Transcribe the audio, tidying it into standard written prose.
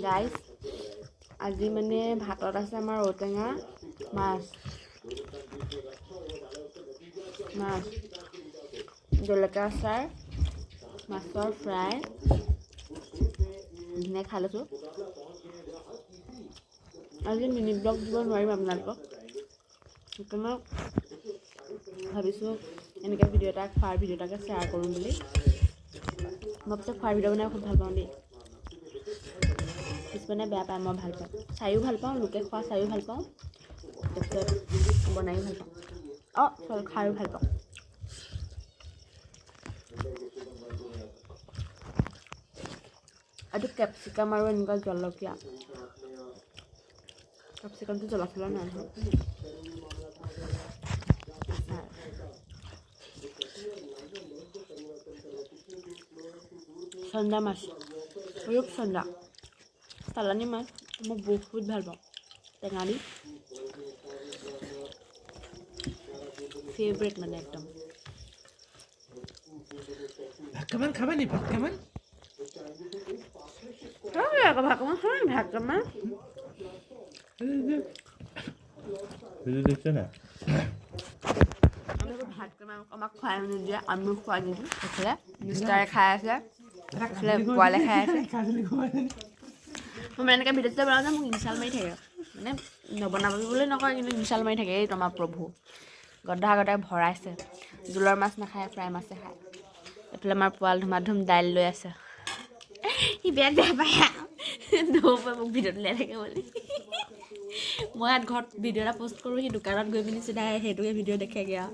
গাইছ আজি মানে ভাতত আছে আমাৰ ঔটেঙা মাছ জলকীয়া আচাৰ মাছৰ ফ্ৰাই ধুনীয়া খাই লৈছোঁ আজি মিনি ব্লগ দিব নোৱাৰিম আপোনালোকক সেইকাৰণে ভাবিছোঁ এনেকৈ ভিডিঅ' এটা খোৱাৰ ভিডিঅ' এটাকে শ্বেয়াৰ কৰিম বুলি মই পিছত খোৱাৰ ভিডিঅ' বনাই খুব ভাল পাওঁ দেই কিছুমানে বেয়া পায় মই ভাল পাওঁ চায়ো ভাল পাওঁ লোকে খোৱা চায়ো ভাল পাওঁ তাৰপিছত বনায়ো ভাল পাওঁ খায়ো ভাল পাওঁ এইটো কেপচিকাম আৰু এনেকুৱা জলকীয়া কেপচিকামটো জ্বলা নাই নহয় চন্দা মাছ ৰূপচন্দা চালানী মাছ মই বহুত ভাল পাওঁ টেঙা দি ফেভৰেট মানে একদম ভাতকেইটামান খাবা নি ভাতকেইটামান দেখিছে না আমাক খুৱাই নিদিয়ে আমি খুৱাই নিদিওঁ এইফালে মিষ্টাৰে খাই আছে এইফালে পোৱালে খাই আছে মই এনেকৈ ভিডিঅ' চিডিঅ' বনাওঁতে মোক ইনচাল মাৰি থাকে মানে নবনাব বুলি নকয় কিন্তু ইনচাল মাৰি থাকে এই তোমাৰ প্ৰভু গধা গধাই ভৰাইছে জোলৰ মাছ নাখায় ফ্ৰাই মাছে খায় এইফালে আমাৰ পোৱাল ধুমাধুম দাইল লৈ আছে সি বেয়া পায় মোক ভিডিঅ'ত উলিয়াই থাকে বুলি মই ইয়াত ঘৰত ভিডিঅ' এটা পষ্ট কৰোঁ সি দোকানত গৈ পিনি চিধাই সেইটোকে ভিডিঅ' দেখেগৈ আৰু